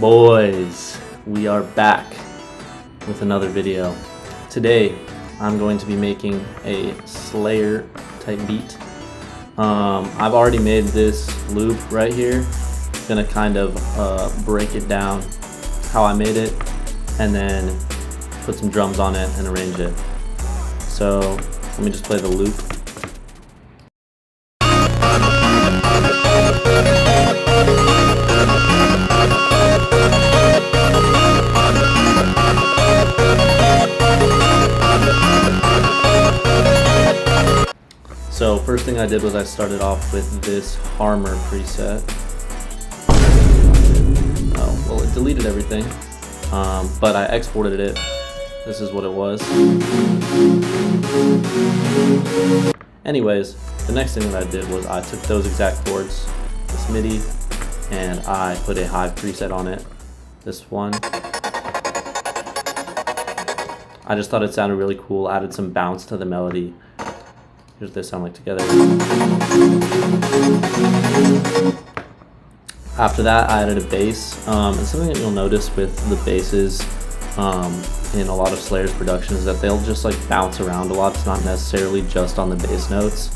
Boys, we are back with another video. Today I'm going to be making a SLAYR type beat. I've already made this loop right here. Gonna kind of break it down how I made it and then put some drums on it and arrange it. So let me just play the loop. So first thing I did was I started off with this harmer preset. Oh, well, it deleted everything, but I exported it. This is what it was. Anyways, the next thing that I did was I took those exact chords, this MIDI, and I put a high preset on it, this one. I just thought it sounded really cool, added some bounce to the melody. Here's what they sound like together. After that, I added a bass. And something that you'll notice with the basses in a lot of SLAYR's production is that they'll just like bounce around a lot. It's not necessarily just on the bass notes.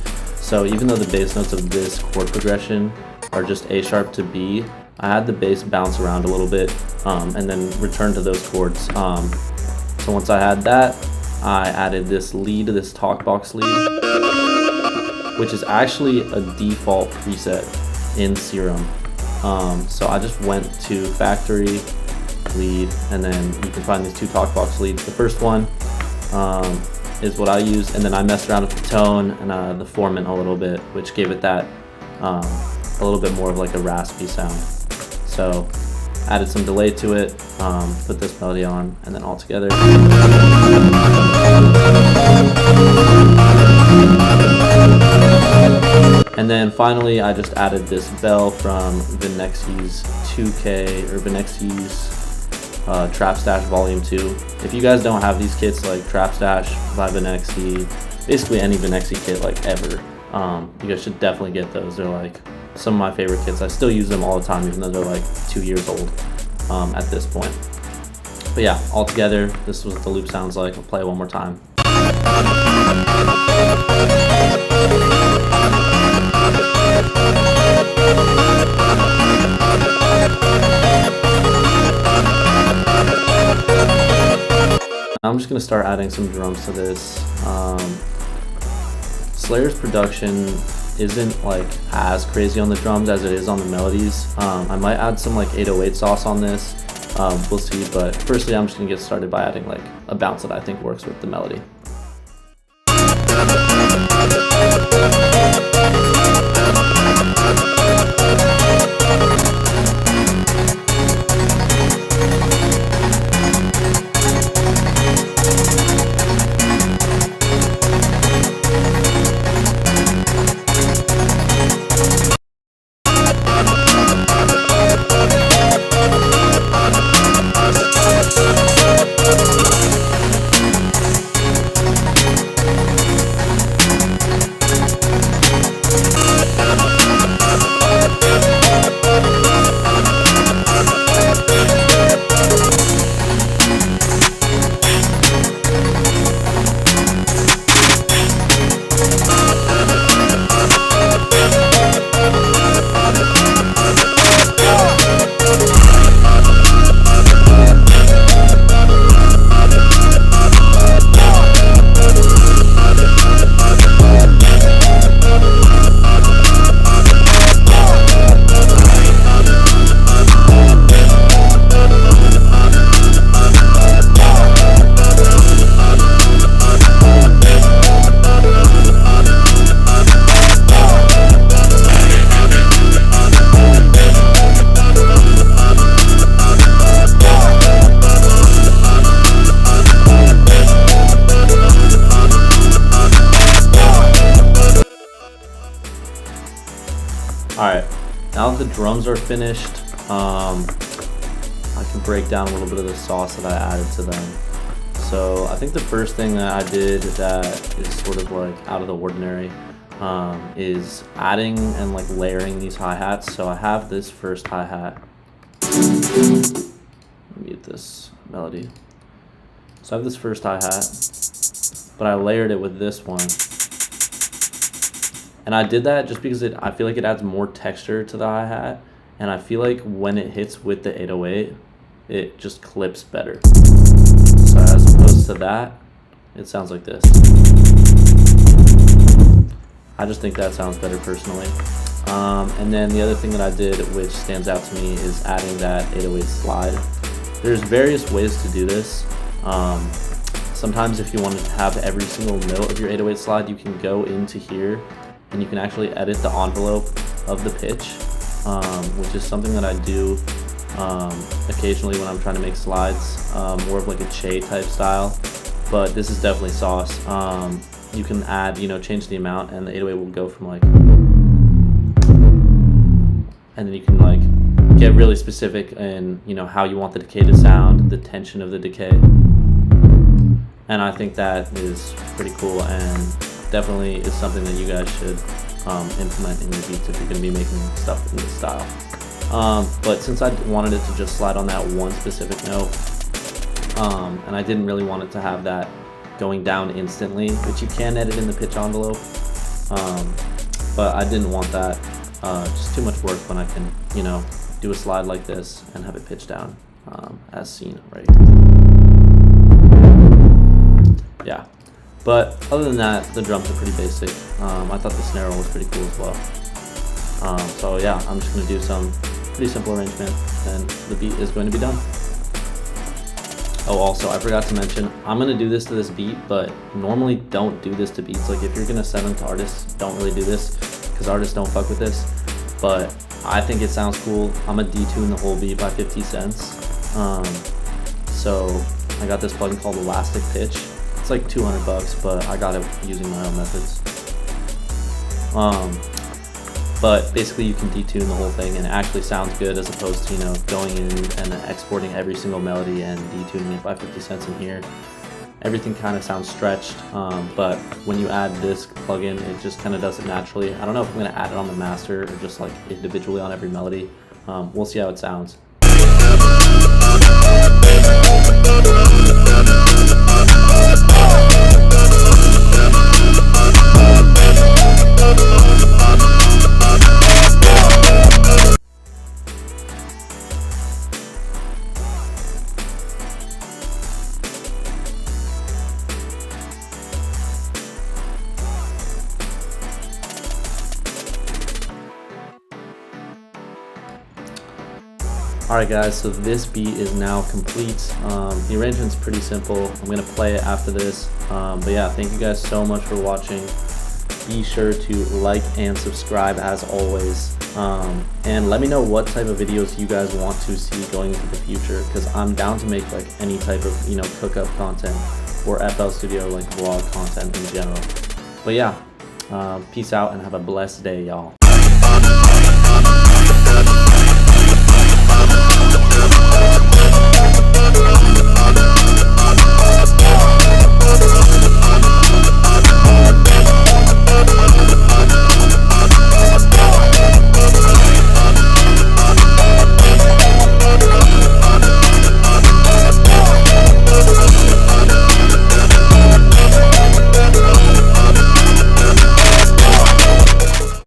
So even though the bass notes of this chord progression are just A sharp to B, I had the bass bounce around a little bit and then return to those chords. So once I had that, I added this lead, this talkbox lead, which is actually a default preset in Serum. So I just went to factory, lead, and then you can find these two talkbox leads. The first one is what I used, and then I messed around with the tone and the formant a little bit, which gave it that a little bit more of like a raspy sound. So added some delay to it, put this melody on, and then all together. And then finally, I just added this bell from Venexi's 2K or Venexi's Trap Stash Volume 2. If you guys don't have these kits like Trap Stash by Venexi, basically any Venexi kit like ever, you guys should definitely get those. They're like some of my favorite kits. I still use them all the time, even though they're like 2 years old at this point. But yeah, all together, this is what the loop sounds like. I'll play it one more time. I'm just going to start adding some drums to this. SLAYR's production isn't like as crazy on the drums as it is on the melodies. I might add some like 808 sauce on this. We'll see, but firstly I'm just going to get started by adding like a bounce that I think works with the melody. Alright, now that the drums are finished, I can break down a little bit of the sauce that I added to them. So I think the first thing that I did that is sort of like out of the ordinary is adding and like layering these hi-hats. So I have this first hi-hat, Mute this melody. So I have this first hi-hat, but I layered it with this one. And I did that just because I feel like it adds more texture to the hi-hat, and I feel like when it hits with the 808, it just clips better. So as opposed to that, it sounds like this. I just think that sounds better personally. And then the other thing that I did, which stands out to me, is adding that 808 slide. There's various ways to do this. Sometimes if you wanted to have every single note of your 808 slide, you can go into here and you can actually edit the envelope of the pitch, which is something that I do occasionally when I'm trying to make slides, more of like a Che type style. But this is definitely sauce. You can add, change the amount, and the 808 will go from like, and then you can like get really specific in how you want the decay to sound, the tension of the decay. And I think that is pretty cool, and definitely is something that you guys should implement in your beats if you're going to be making stuff in this style. But since I wanted it to just slide on that one specific note, and I didn't really want it to have that going down instantly, which you can edit in the pitch envelope, but I didn't want that. Just too much work when I can, do a slide like this and have it pitch down, as seen right here. Yeah, but other than that, the drums are pretty basic. I thought the snare roll was pretty cool as well. So yeah, I'm just going to do some pretty simple arrangement, and the beat is going to be done. Oh, also, I forgot to mention, I'm going to do this to this beat, but normally don't do this to beats. Like, if you're going to send them to artists, don't really do this, because artists don't fuck with this. But I think it sounds cool. I'm going to detune the whole beat by 50 cents. So I got this plugin called Elastic Pitch. It's like $200, but I got it using my own methods. But basically you can detune the whole thing, and it actually sounds good, as opposed to, going in and exporting every single melody and detuning it by 50 cents in here. Everything kind of sounds stretched, but when you add this plugin, it just kind of does it naturally. I don't know if I'm going to add it on the master or just like individually on every melody. We'll see how it sounds. Alright guys, so this beat is now complete. The arrangement's pretty simple. I'm going to play it after this. But yeah, thank you guys so much for watching. Be sure to like and subscribe as always. And let me know what type of videos you guys want to see going into the future, because I'm down to make like any type of cook-up content or FL Studio like vlog content in general. But yeah, peace out and have a blessed day, y'all.